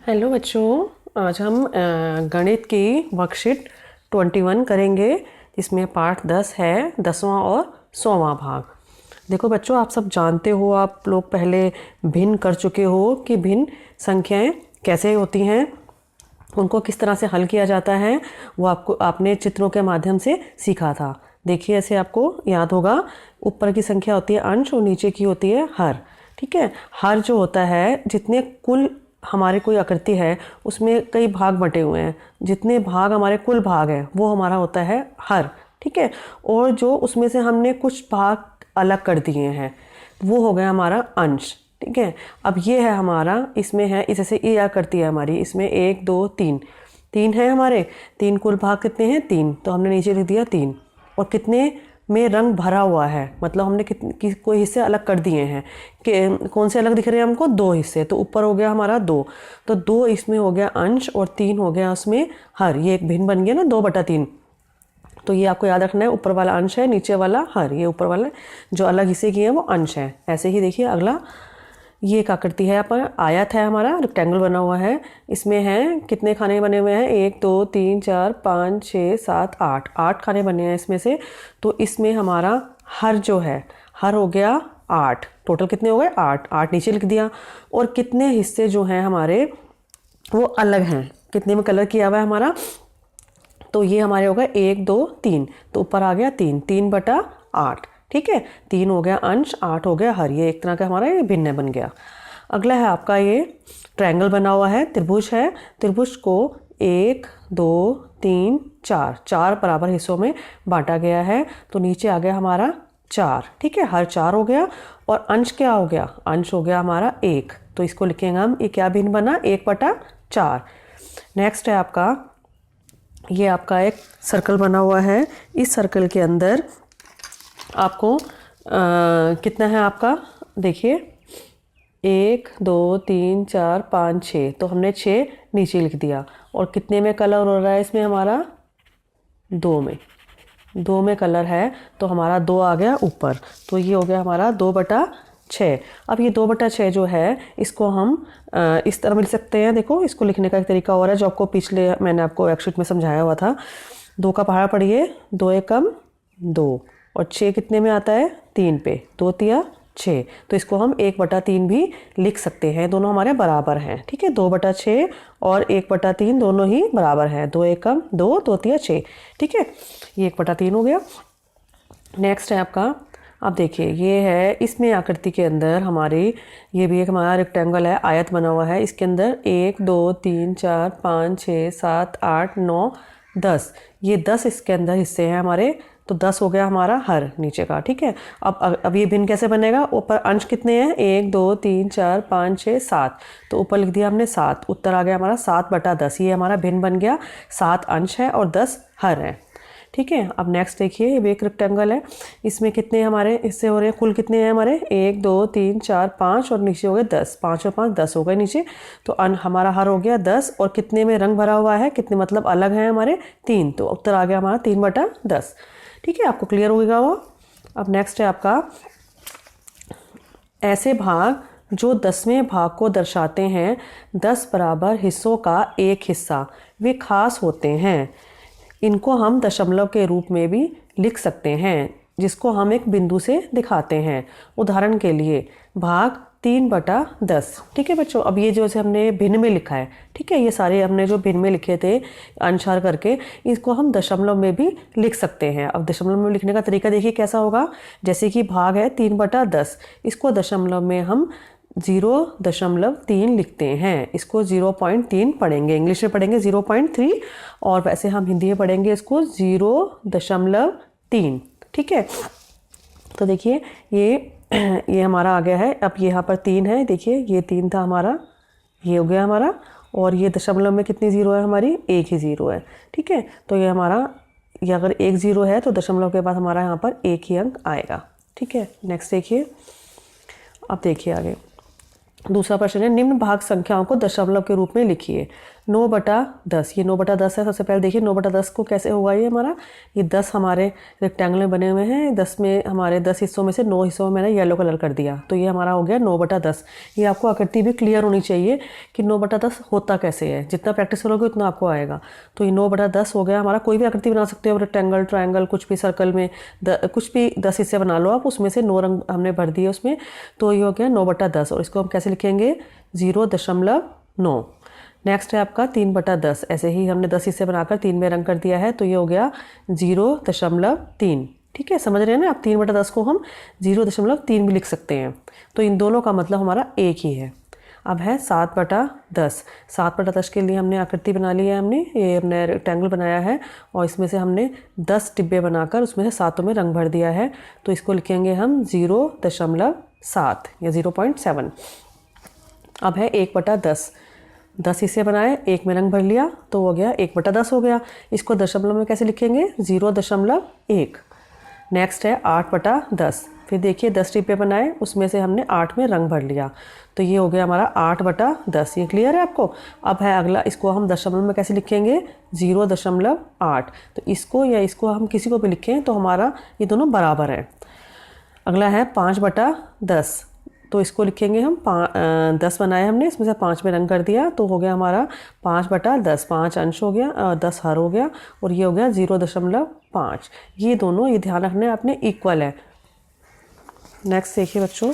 Hello बच्चों, आज हम गणित की वर्कशीट 21 करेंगे जिसमें पाठ 10 है, 10वां और 100वां भाग। देखो बच्चों, आप सब जानते हो, आप लोग पहले भिन्न कर चुके हो कि भिन्न संख्याएं कैसे होती हैं, उनको किस तरह से हल किया जाता है। वो आपने चित्रों के माध्यम से सीखा था। देखिए, ऐसे आपको याद होगा, ऊपर की संख्या होती है अंश और नीचे की होती है हर। ठीक है, हर जो होता है, जितने कुल हमारे कोई आकृति है उसमें कई भाग बटे हुए हैं, जितने भाग हमारे कुल भाग हैं वो हमारा होता है हर। ठीक है, और जो उसमें से हमने कुछ भाग अलग कर दिए हैं वो हो गया हमारा अंश। ठीक है, अब ये है हमारा, इसमें है जैसे ये आकृति है हमारी, इसमें 1 2 3 तीन है हमारे, तीन कुल भाग कितने हैं 3, तो हमने नीचे लिख दिया 3। और कितने में रंग भरा हुआ है, मतलब हमने कोई हिस्से अलग कर दिए हैं कि कौन से अलग दिख रहे हैं हमको, 2 हिस्से। तो ऊपर हो गया हमारा 2, तो 2 इसमें हो गया अंश और 3 हो गया उसमें हर। ये एक भिन्न बन गया ना, 2/3। तो ये आपको याद रखना है, ऊपर वाला अंश है, नीचे वाला हर। ये ऊपर वाला जो अलग हिस्से किए हैं वो अंश है। ऐसे ही देखिए अगला, ये एक आकृति है, पर आयत है हमारा, रेक्टेंगल बना हुआ है। इसमें है कितने खाने बने हुए हैं, 1 2 3 4 5 6 7 8, 8 खाने बने हैं इसमें से। तो इसमें हमारा हर जो है, हर हो गया 8। टोटल कितने हो गए 8, 8 नीचे लिख दिया। और कितने हिस्से जो हैं हमारे वो अलग हैं, कितने में कलर किया हुआ है हमारा, तो ये हमारे हो गए 1 2 3, तो ऊपर आ गया 3, 3/8। ठीक है, 3 हो गया अंश, 8 हो गया हर। ये एक तरह का हमारा ये भिन्न बन गया। अगला है आपका, ये ट्रायंगल बना हुआ है, त्रिभुज है। त्रिभुज को 1 2 3 4, 4 बराबर हिस्सों में बांटा गया है। तो नीचे आ गया हमारा 4। ठीक है, हर 4 हो गया। और अंश क्या हो गया, अंश हो गया हमारा 1। तो इसको लिखेंगे हम, ये क्या भिन्न बना, 1/4। नेक्स्ट है आपका, ये आपका एक सर्कल बना हुआ है। इस सर्कल के अंदर आपको कितना है आपका, देखिए 1 2 3 4 5 6, तो हमने 6 नीचे लिख दिया। और कितने में कलर हो रहा है इसमें हमारा, 2 में, 2 में कलर है, तो हमारा 2 आ गया ऊपर। तो ये हो गया हमारा 2/6। अब ये 2/6 जो है, इसको हम इस तरह मिल सकते हैं। देखो, इसको लिखने का एक तरीका और है जो आपको पिछले मैंने आपको वर्कशीट में समझाया हुआ था। 2 का पहाड़ा पढ़िए, 2 एकम 2, और 6 कितने में आता है, 3 पे, 2 तिया 6। तो इसको हम 1/3 भी लिख सकते हैं, दोनों हमारे बराबर हैं। ठीक है, 2/6 और 1/3 दोनों ही बराबर हैं। 2 एकम 2, 2 तिया 6। ठीक है, ये 1/3 हो गया। नेक्स्ट है आपका, अब देखिए ये है, इसमें आकृति के अंदर हमारी, ये भी एक हमारा रेक्टेंगल है, आयत बना हुआ है। इसके अंदर 1 2 3 4 5 6 7 8 9 10, ये 10 इसके अंदर हिस्से हैं हमारे। तो 10 हो गया हमारा हर नीचे का। ठीक है, अब ये भिन्न कैसे बनेगा, ऊपर अंश कितने हैं, 1 2 3 4 5 6 7, तो ऊपर लिख दिया हमने 7। उत्तर आ गया हमारा 7/10। ये हमारा भिन्न बन गया, 7 अंश है और 10 हर है। ठीक है, अब नेक्स्ट देखिए, ये भी एक रेक्टेंगल है। इसमें कितने हमारे हिस्से हो रहे हैं, कुल कितने हैं हमारे, 1 2 3 4 5, और नीचे हो गए 10, 5 और 5 10 हो गए नीचे। तो हमारा हर हो गया 10। और कितने में रंग भरा हुआ है, कितने मतलब अलग हैं हमारे, 3। तो उत्तर आ गया हमारा 3/10। ठीक है, आपको क्लियर होगा वो। अब नेक्स्ट है आपका, ऐसे भाग जो 10वें भाग को दर्शाते हैं, 10 बराबर हिस्सों का एक हिस्सा, वे खास होते हैं। इनको हम दशमलव के रूप में भी लिख सकते हैं, जिसको हम एक बिंदु से दिखाते हैं। उदाहरण के लिए भाग 3/10। ठीक है बच्चों, अब ये जो से हमने भिन्न में लिखा है, ठीक है, ये सारे हमने जो भिन्न में लिखे थे अंशार करके, इसको हम दशमलव में भी लिख सकते हैं। अब दशमलव में लिखने का तरीका देखिए कैसा होगा। जैसे कि भाग है 3/10, इसको दशमलव में हम 0.3 लिखते हैं। इसको 0.3 पढ़ेंगे, इंग्लिश में पढ़ेंगे 0.3, और वैसे हम हिंदी में पढ़ेंगे इसको 0.3। ठीक है, तो देखिए ये हमारा आ गया है। अब यहाँ पर 3 है, देखिए ये 3 था हमारा, ये हो गया हमारा। और ये दशमलव में कितनी जीरो है हमारी, 1 ही जीरो है। ठीक है, तो ये हमारा, ये अगर 1 जीरो है तो दशमलव के बाद हमारा यहाँ पर 1 ही अंक आएगा। ठीक है, नेक्स्ट देखिए, अब देखिए आगे, दूसरा प्रश्न है, निम्न भाग संख्याओं को दशमलव के रूप में लिखिए। 9/10, ये 9/10 है। सबसे पहले देखिए 9/10 को कैसे होगा। ये हमारा ये 10 हमारे रेक्टेंगल में बने हुए हैं। 10 में हमारे 10 हिस्सों में से 9 हिस्सों में मैंने येलो कलर कर दिया, तो ये हमारा हो गया 9/10। ये आपको आकृति भी क्लियर होनी चाहिए कि 9/10 होता कैसे है। जितना प्रैक्टिस करोगे उतना आपको आएगा। तो ये 9/10 हो गया हमारा। कोई भी आकृति बना सकते हो, रेक्टेंगल, ट्रायंगल, कुछ भी सर्कल में कुछ भी 10 हिस्से बना लो आप, उसमें से 9 रंग हमने भर दिए उसमें, तो ये हो गया 9/10। और इसको हम कैसे लिखेंगे? 0.9। नेक्स्ट है आपका 3/10। ऐसे ही हमने 10 हिस्से बनाकर 3 में रंग कर दिया है, तो ये हो गया 0.3। ठीक है, समझ रहे हैं ना आप? 3/10 को हम 0.3 भी लिख सकते हैं। तो इन दोनों का मतलब हमारा एक ही है। अब है 7/10। 7/10 के लिए हमने आकृति बना ली है। ये हमने रेक्टेंगल बनाया है और इसमें से हमने 10 डिब्बे बनाकर उसमें से 7 में रंग भर दिया है, तो इसको लिखेंगे हम 0.7 या 0.7। अब है 1/10। 10 हिस्से बनाए, 1 में रंग भर लिया, तो हो गया 1/10 हो गया। इसको दशमलव में कैसे लिखेंगे? 0.1। नेक्स्ट है 8/10। फिर देखिए 10 डिब्बे बनाए, उसमें से हमने 8 में रंग भर लिया, तो ये हो गया हमारा 8/10। ये क्लियर है आपको? अब है अगला, इसको हम दशमलव में कैसे लिखेंगे? 0.8। तो इसको या इसको हम किसी को भी लिखें तो हमारा ये दोनों बराबर है। अगला है 5/10। तो इसको लिखेंगे हम 10 बनाए हमने, इसमें से 5 में रंग कर दिया, तो हो गया हमारा 5/10। 5 अंश हो गया, 10 हर हो गया, और ये हो गया 0.5। ये दोनों, ये ध्यान रखना है अपने, इक्वल है। नेक्स्ट देखिए बच्चों,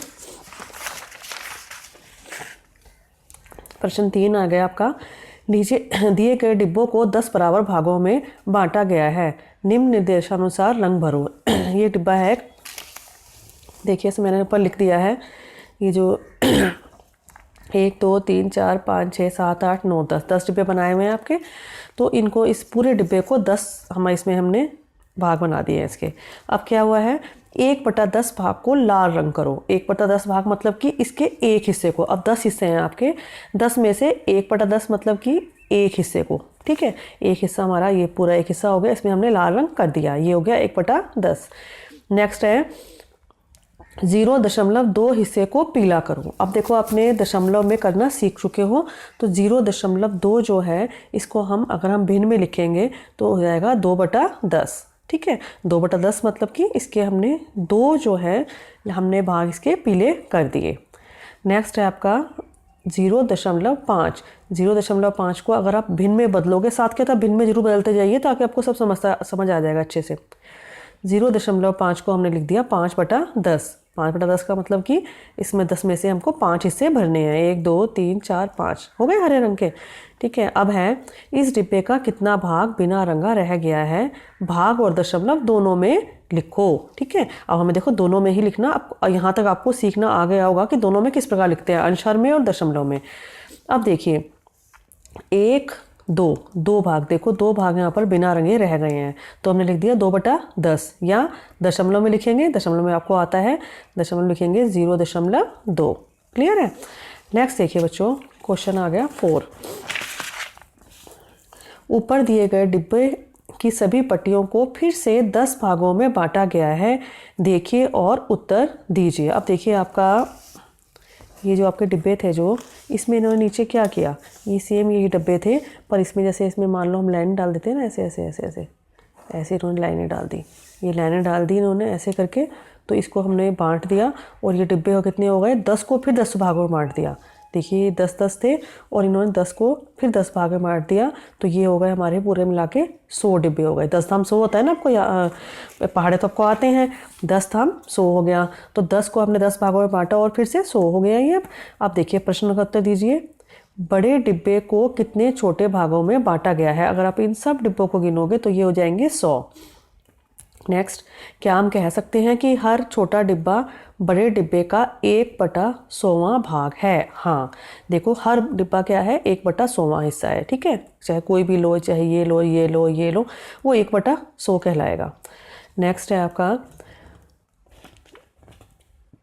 प्रश्न 3 आ गया आपका। नीचे दिए गए डिब्बों को 10 बराबर भागों में बांटा गया है, निम्न निर्देशानुसार रंग भरो। ये डिब्बा है, देखिए इसे मैंने ऊपर लिख दिया है। ये जो 1 2 3 4 5 6 7 8 9 10 डिब्बे बनाए हुए हैं आपके, तो इनको, इस पूरे डिब्बे को 10 इसमें हमने भाग बना दिए हैं इसके। अब क्या हुआ है? 1/10 भाग को लाल रंग करो। 1/10 भाग मतलब कि इसके एक हिस्से को। अब 10 हिस्से हैं आपके, 10 में से 1/10 मतलब कि एक हिस्से को। ठीक है, एक हिस्सा हमारा, ये पूरा एक हिस्सा हो गया, इसमें हमने लाल रंग कर दिया, ये हो गया 1/10। नेक्स्ट है 0.2 हिस्से को पीला करो। अब देखो, आपने दशमलव में करना सीख चुके हो, तो 0.2 जो है, इसको हम अगर हम भिन्न में लिखेंगे तो हो जाएगा 2/10। ठीक है, 2/10 मतलब कि इसके हमने 2 जो है हमने भाग इसके पीले कर दिए। नेक्स्ट है आपका 0.5। 0.5 को अगर आप भिन्न में बदलोगे, साथ के साथ भिन्न में जरूर बदलते जाइए ताकि आपको सब समझ आ जाएगा अच्छे से। 0.5 को हमने लिख दिया 5/10। 5/10 का मतलब कि इसमें 10 में से हमको 5 हिस्से भरने हैं। 1 2 3 4 5 हो गए हरे रंग के। ठीक है, अब है इस डिब्बे का कितना भाग बिना रंगा रह गया है, भाग और दशमलव दोनों में लिखो। ठीक है, अब हमें देखो दोनों में ही लिखना। यहाँ तक आपको सीखना आ गया होगा कि दोनों में किस प्रकार लिखते हैं, अंश हर में और दशमलव में। अब देखिए 1 2 भाग, देखो 2 भाग यहाँ पर बिना रंगे रह गए हैं, तो हमने लिख दिया 2/10। या दशमलव में लिखेंगे, दशमलव में आपको आता है, दशमलव लिखेंगे 0.2। क्लियर है? नेक्स्ट देखिए बच्चों, क्वेश्चन आ गया 4। ऊपर दिए गए डिब्बे की सभी पट्टियों को फिर से 10 भागों में बांटा गया है, देखिए और उत्तर दीजिए। अब देखिए आपका ये जो आपके डिब्बे थे, जो इसमें इन्होंने नीचे क्या किया, ये सेम ये डिब्बे थे, पर इसमें जैसे इसमें मान लो हम लाइन डाल देते हैं ना, ऐसे ऐसे ऐसे ऐसे ऐसे इन्होंने लाइनें डाल दी, ये लाइनें डाल दी इन्होंने ऐसे करके। तो इसको हमने बांट दिया और ये डिब्बे कितने हो गए, 10 को फिर 10 भागों में बांट दिया। देखिए 10 थे और इन्होंने 10 को फिर 10 भाग में बांट दिया, तो ये हो गए हमारे पूरे मिला के 100 डिब्बे हो गए। 10 धाम 100 होता है ना आपको, पहाड़े तो आपको आते हैं। 10 धाम 100 हो गया, तो 10 को हमने 10 भागों में बांटा और फिर से 100 हो गया ये। अब देखिए प्रश्न का उत्तर दीजिए, बड़े डिब्बे को कितने छोटे भागों में बांटा गया है। अगर आप इन सब डिब्बों को गिनोगे तो ये हो जाएंगे 100। नेक्स्ट, क्या हम कह सकते हैं कि हर छोटा डिब्बा बड़े डिब्बे का 1/100वां भाग है? हाँ, देखो हर डिब्बा क्या है, 1/100वां हिस्सा है। ठीक है, चाहे कोई भी लो, चाहे ये लो ये लो ये लो, वो 1/100 कहलाएगा। नेक्स्ट है आपका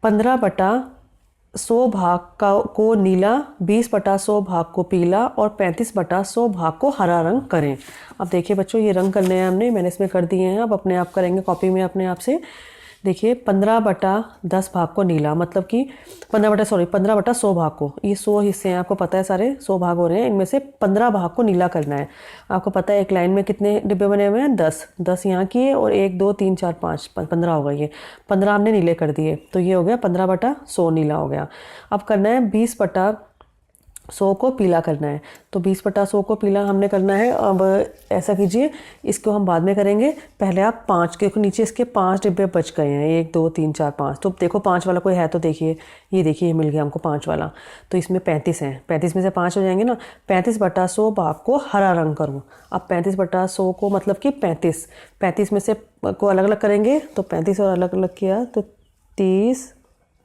15/100 भाग को नीला, 20/100 भाग को पीला और 35/100 भाग को हरा रंग करें। अब देखिए बच्चों, ये रंग करने हैं हमने, मैंने इसमें कर दिए हैं, अब अपने आप करेंगे कॉपी में अपने आप से। देखिए 15/10 भाग को नीला, मतलब कि 15/100 भाग को, ये 100 हिस्से हैं, आपको पता है सारे 100 भाग हो रहे हैं, इनमें से 15 भाग को नीला करना है। आपको पता है एक लाइन में कितने डिब्बे बने हुए हैं, 10 यहाँ किए और 1 2 3 4 5 15 हो गए। ये 15 हमने नीले कर दिए, तो ये हो गया 15/100 नीला हो गया। अब करना है 20/100 को पीला करना है, तो 20/100 को पीला हमने करना है। अब ऐसा कीजिए, इसको हम बाद में करेंगे, पहले आप 5 के नीचे इसके 5 डिब्बे बच गए हैं, 1 2 3 4 5, तो देखो 5 वाला कोई है तो देखिए, ये देखिए मिल गया हमको 5 वाला, तो इसमें 35 हैं, 35 में से 5 हो जाएंगे ना। 35/100 भाग को हरा रंग करूँ। अब 35/100 को मतलब कि 35 में से को अलग अलग करेंगे, तो 35 और अलग अलग किया तो 30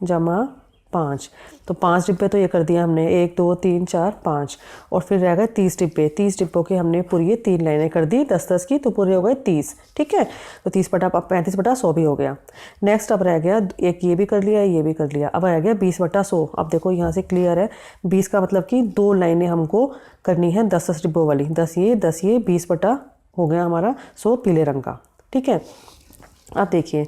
+ 5, तो 5 डिब्बे तो ये कर दिया हमने, 1 2 3 4 5, और फिर रह गए 30 डिब्बे। 30 डिब्बों के हमने पूरी ये 3 लाइनें कर दी 10-10 की, तो पूरे हो गए 30। ठीक है, तो 35/100 भी हो गया। नेक्स्ट अब रह गया, एक ये भी कर लिया, ये भी कर लिया, अब रह गया 20/100। अब देखो यहाँ से क्लियर है, 20 का मतलब कि 2 लाइनें हमको करनी है 10-10 डिब्बों वाली, 10 ये 20 हो गया हमारा 100 पीले रंग का। ठीक है, अब देखिए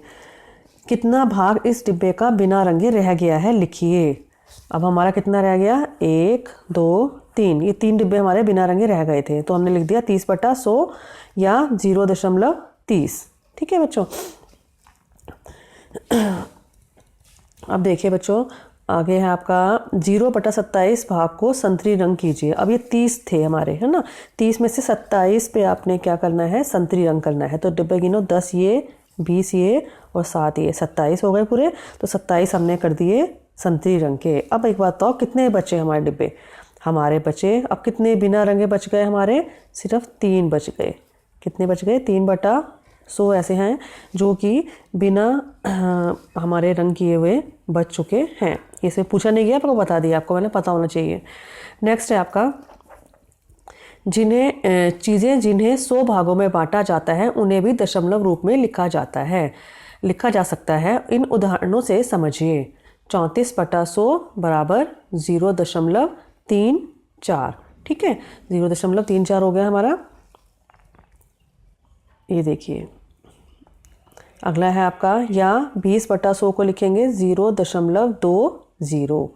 कितना भाग इस डिब्बे का बिना रंगे रह गया है, लिखिए। अब हमारा कितना रह गया, 1 2 3, ये 3 डिब्बे हमारे बिना रंगे रह गए थे, तो हमने लिख दिया 30/100 या 0.30। ठीक है बच्चों, अब देखिए बच्चों आगे है आपका 0/27 भाग को संतरी रंग कीजिए। अब ये 30 थे हमारे, है ना, 30 में से 27 पे आपने क्या करना है, संतरी रंग करना है। तो डिब्बे गिनो, 10 ये 20 ये और 7 ये, 27 हो गए पूरे, तो 27 हमने कर दिए संतरी रंग के। अब एक बात तो, कितने बचे हमारे डिब्बे, हमारे बचे अब कितने बिना रंगे बच गए हमारे, सिर्फ 3 बच गए। कितने बच गए, 3/100 ऐसे हैं जो कि बिना हमारे रंग किए हुए बच चुके हैं। इसे पूछा नहीं गया, आपको बता दिया, आपको मैंने पता होना चाहिए। नेक्स्ट है आपका, चीज़ें जिन्हें 100 भागों में बांटा जाता है उन्हें भी दशमलव रूप में लिखा जा सकता है। इन उदाहरणों से समझिए। 34/100 = 0.34। ठीक है, 0.34 हो गया हमारा। ये देखिए अगला है आपका, या 20/100 को लिखेंगे 0.20।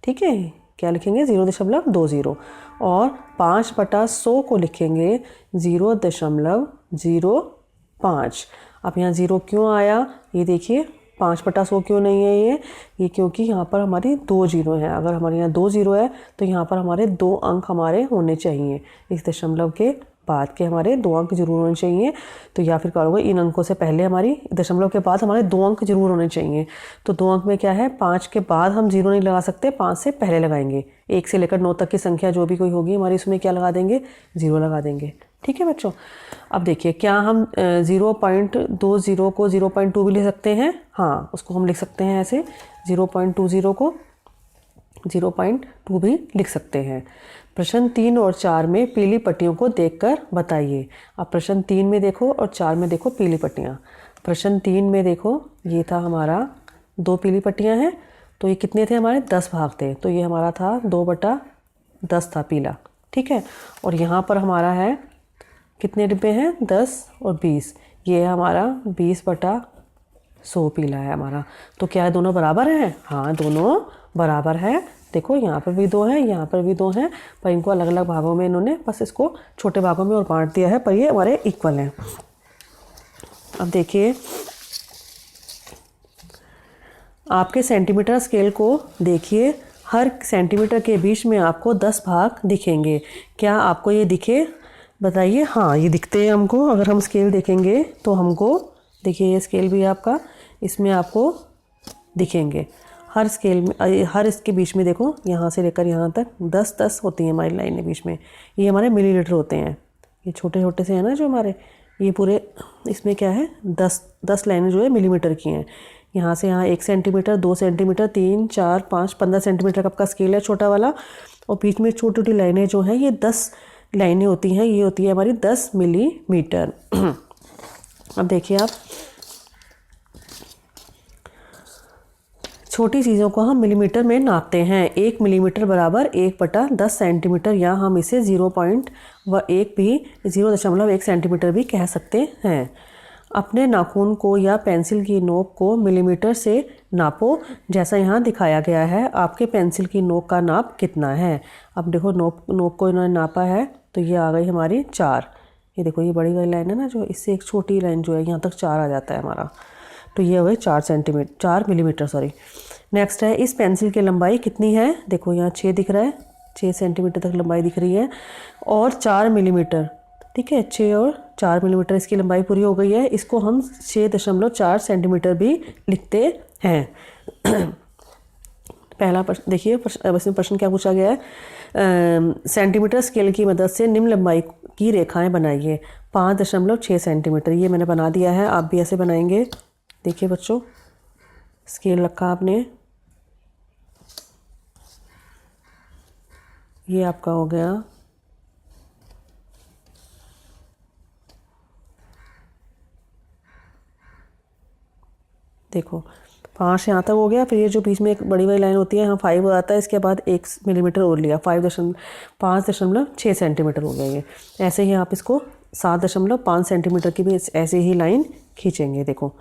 ठीक है, क्या लिखेंगे, 0.20, और 5/100 को लिखेंगे 0.05। अब यहाँ 0 क्यों आया, ये देखिए 5/100 क्यों नहीं है ये क्योंकि यहाँ पर हमारी 2 जीरो हैं। अगर हमारे यहाँ 2 जीरो है तो यहाँ पर हमारे 2 अंक हमारे होने चाहिए, इस दशमलव के बाद के हमारे 2 अंक जरूर होने चाहिए। तो या फिर कहोगे इन अंकों से पहले हमारी दशमलव के बाद हमारे 2 अंक जरूर होने चाहिए। तो 2 अंक में क्या है, 5 के बाद हम 0 नहीं लगा सकते, 5 से पहले लगाएंगे। 1 से लेकर 9 तक की संख्या जो भी कोई होगी हमारी, उसमें क्या लगा देंगे, 0 लगा देंगे। ठीक है बच्चों, अब देखिए क्या हम 0.20 को 0.2 भी लिख सकते हैं। हाँ, उसको हम लिख सकते हैं ऐसे, 0.20 को 0.2 भी लिख सकते हैं। प्रश्न 3 और 4 में पीली पट्टियों को देखकर बताइए। अब प्रश्न 3 में देखो और 4 में देखो पीली पट्टियाँ। प्रश्न 3 में देखो, ये था हमारा 2 पीली पट्टियाँ हैं, तो ये कितने थे हमारे, 10 भाग थे, तो ये हमारा था 2/10 था पीला। ठीक है, और यहाँ पर हमारा है कितने डिब्बे हैं, 10 और 20, ये हमारा 20/100 पीला है हमारा। तो क्या है, दोनों बराबर हैं, हाँ दोनों बराबर है। देखो यहाँ पर भी 2 हैं, यहाँ पर भी 2 हैं, पर इनको अलग अलग भागों में इन्होंने बस इसको छोटे भागों में और बांट दिया है, पर ये हमारे इक्वल हैं। अब देखिए आपके सेंटीमीटर स्केल को देखिए, हर सेंटीमीटर के बीच में आपको 10 भाग दिखेंगे। क्या आपको ये दिखे, बताइए। हाँ, ये दिखते हैं हमको। अगर हम स्केल देखेंगे तो हमको देखिए, ये स्केल भी आपका, इसमें आपको दिखेंगे हर स्केल में, हर इसके बीच में देखो, यहाँ से लेकर यहाँ तक 10-10 होती हैं हमारी लाइनें बीच में। ये हमारे मिलीलीटर होते हैं, ये छोटे छोटे से हैं ना जो हमारे, ये पूरे इसमें क्या है, 10 लाइनें जो है मिलीमीटर की हैं। यहाँ से यहाँ 1 सेंटीमीटर, 2 सेंटीमीटर, 3, 4, 5, 15 सेंटीमीटर का आपका स्केल है छोटा वाला, और बीच में छोटी छोटी लाइनें जो हैं ये 10 लाइनें होती हैं, ये होती है हमारी 10 मिलीमीटर। अब देखिए आप, छोटी चीज़ों को हम मिलीमीटर में नापते हैं। 1 मिलीमीटर बराबर 1/10 सेंटीमीटर, या हम इसे 0.1 भी 0.1 सेंटीमीटर भी कह सकते हैं। अपने नाखून को या पेंसिल की नोक को मिलीमीटर से नापो जैसा यहाँ दिखाया गया है। आपके पेंसिल की नोक का नाप कितना है। अब देखो नोक को इन्होंने नापा है तो ये आ गई हमारी 4। ये देखो ये बड़ी वाली लाइन है ना, जो इससे एक छोटी लाइन जो है यहाँ तक 4 आ जाता है हमारा, तो ये हो गई 4 मिलीमीटर सॉरी। नेक्स्ट है इस पेंसिल की लंबाई कितनी है। देखो यहाँ 6 दिख रहा है, 6 सेंटीमीटर तक लंबाई दिख रही है और 4 मिलीमीटर, ठीक है 6 और 4 मिलीमीटर इसकी लंबाई पूरी हो गई है। इसको हम 6.4 सेंटीमीटर भी लिखते हैं। पहला प्रश्न देखिए, अब इसमें प्रश्न क्या पूछा गया है। सेंटीमीटर स्केल की मदद से निम्न लंबाई की रेखाएं बनाइए। 5.6 सेंटीमीटर ये मैंने बना दिया है, आप भी ऐसे बनाएंगे। देखिए बच्चों, स्केल रखा आपने, ये आपका हो गया देखो 5 यहाँ तक हो गया। फिर ये जो बीच में एक बड़ी वाली लाइन होती है यहाँ 5 हो जाता है, इसके बाद 1 मिलीमीटर और लिया, 5.6 सेंटीमीटर हो गया ये। ऐसे ही आप इसको 7.5 सेंटीमीटर की भी ऐसे ही लाइन खींचेंगे। देखो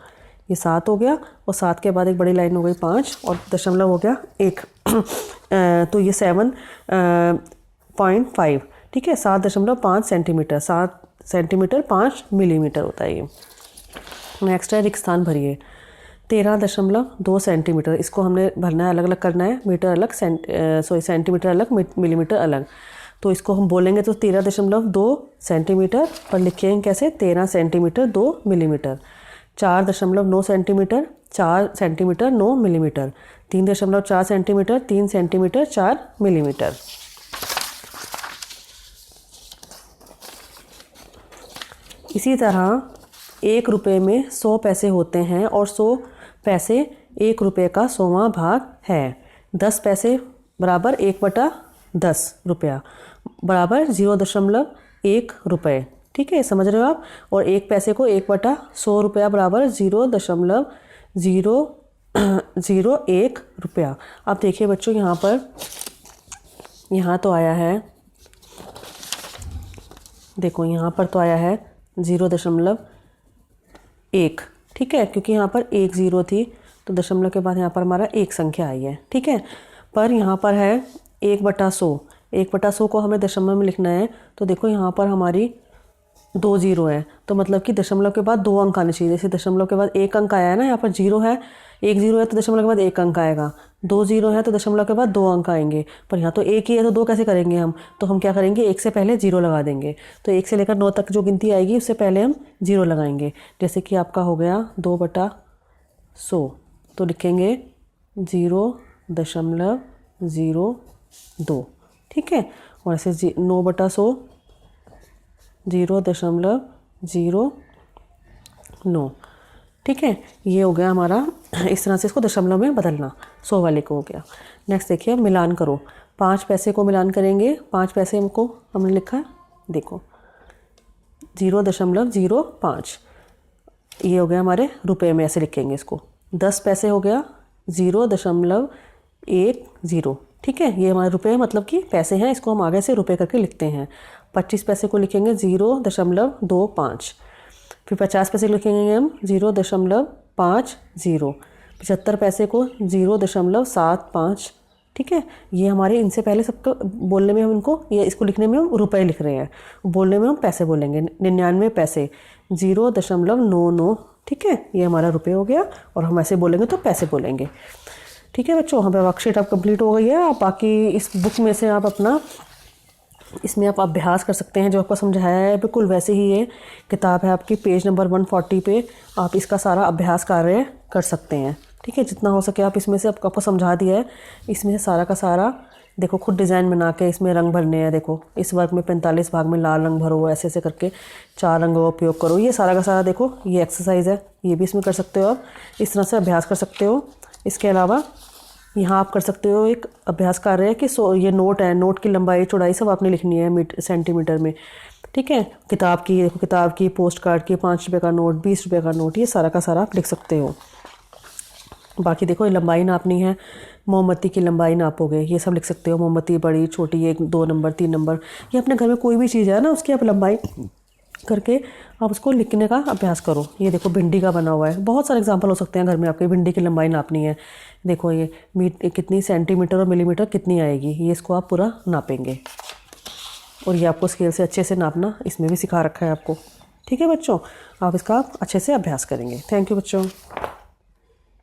ये 7 हो गया और 7 के बाद एक बड़ी लाइन हो गई 5 और दशमलव हो गया 1 तो ये 7.5, ठीक है 7.5 सेंटीमीटर, 7 सेंटीमीटर 5 मिलीमीटर होता है ये। नेक्स्ट है रिक्त स्थान भरिए। 13.2 सेंटीमीटर, इसको हमने भरना है, अलग अलग करना है, मीटर अलग सेंटीमीटर अलग, मिलीमीटर अलग। तो इसको हम बोलेंगे तो 13.2 सेंटीमीटर पर लिखेंगे कैसे, 13 centimetre 2 millimetre. 4.9 centimetre 4 centimetre 9 millimetre. 3.4 centimetre 3 centimetre 4 millimetre. इसी तरह 1 रुपये में 100 पैसे होते हैं और 100 पैसे 1 रुपये का 100वां भाग है। 10 पैसे बराबर 1/10 रुपया बराबर 0.1 रुपये, ठीक है समझ रहे हो आप। और 1 पैसे को 1/100 रुपया बराबर 0.001 रुपया। अब देखिए बच्चों यहाँ पर, यहाँ तो आया है, देखो यहाँ पर तो आया है 0.1, ठीक है, क्योंकि यहाँ पर 1 0 थी तो दशमलव के बाद यहाँ पर हमारा 1 संख्या आई है, ठीक है। पर यहाँ पर है 1/100, 1/100 को हमें दशमलव में लिखना है। तो देखो यहाँ पर हमारी 2 0 है, तो मतलब कि दशमलव के बाद 2 अंक आने चाहिए। जैसे दशमलव के बाद 1 अंक आया है ना, यहाँ पर 0 है, 1 0 है तो दशमलव के बाद 1 अंक आएगा। 2 0 है तो दशमलव के बाद 2 अंक आएंगे। पर यहाँ तो 1 ही है तो 2 कैसे करेंगे हम, तो हम क्या करेंगे, 1 से पहले 0 लगा देंगे। तो 1 से लेकर 9 तक जो गिनती आएगी उससे पहले हम 0 लगाएंगे। जैसे कि आपका हो गया 2/100, तो लिखेंगे 0.02, ठीक है। और ऐसे 9/100 0.09, ठीक है। ये हो गया हमारा, इस तरह से इसको दशमलव में बदलना, 100 वाले को हो गया। नेक्स्ट देखिए मिलान करो। 5 पैसे को मिलान करेंगे। 5 पैसे को हमने लिखा, देखो 0.05, ये हो गया हमारे रुपए में, ऐसे लिखेंगे इसको। 10 पैसे हो गया 0.10, ठीक है, ये हमारे रुपए मतलब कि पैसे हैं, इसको हम आगे से रुपए करके लिखते हैं। 25 पैसे को लिखेंगे 0.25, फिर 50 पैसे लिखेंगे हम 0.50। 75 पैसे को 0.75, ठीक है। ये हमारे, इनसे पहले सबको बोलने में हम इनको, ये इसको लिखने में हम रुपए लिख रहे हैं, बोलने में हम पैसे बोलेंगे। 99 पैसे 0.99, ठीक है, ये हमारा रुपए हो गया। और हम ऐसे बोलेंगे तो पैसे बोलेंगे, ठीक है बच्चों। हमें वर्कशीट अब कंप्लीट हो गई है। आप बाकी इस बुक में से आप अपना, इसमें आप अभ्यास कर सकते हैं, जो आपको समझाया है बिल्कुल वैसे ही ये किताब है आपकी, पेज नंबर 140 पे आप इसका सारा अभ्यास कार्य कर सकते हैं, ठीक है। जितना हो सके आप इसमें से, आपको समझा दिया है, इसमें से सारा का सारा देखो खुद डिज़ाइन बना के इसमें रंग भरने हैं। देखो इस वर्ग में 45 भाग में लाल रंग भरो, ऐसे ऐसे करके 4 रंगों का उपयोग करो। ये सारा का सारा देखो, ये एक्सरसाइज है, ये भी इसमें कर सकते हो आप, इस तरह से अभ्यास कर सकते हो। इसके अलावा यहाँ आप कर सकते हो, एक अभ्यास कार्य है कि ये नोट है, नोट की लंबाई चौड़ाई सब आपने लिखनी है सेंटीमीटर में, ठीक है। किताब की, देखो किताब की, पोस्ट कार्ड की, 5 रुपये का नोट, 20 रुपये का नोट, ये सारा का सारा आप लिख सकते हो। बाकी देखो लंबाई नापनी है, मोमबत्ती की लंबाई नापोगे, ये सब लिख सकते हो। मोमबत्ती बड़ी छोटी, 1 2 नंबर 3 नंबर, ये अपने घर में कोई भी चीज़ है ना उसकी आप लंबाई करके आप उसको लिखने का अभ्यास करो। ये देखो भिंडी का बना हुआ है, बहुत सारे एग्जांपल हो सकते हैं घर में आपके। भिंडी की लंबाई नापनी है, देखो ये कितनी सेंटीमीटर और मिलीमीटर कितनी आएगी, ये इसको आप पूरा नापेंगे। और ये आपको स्केल से अच्छे से नापना इसमें भी सिखा रखा है आपको। ठीक है बच्चों, आप इसका अच्छे से अभ्यास करेंगे। थैंक यू बच्चों।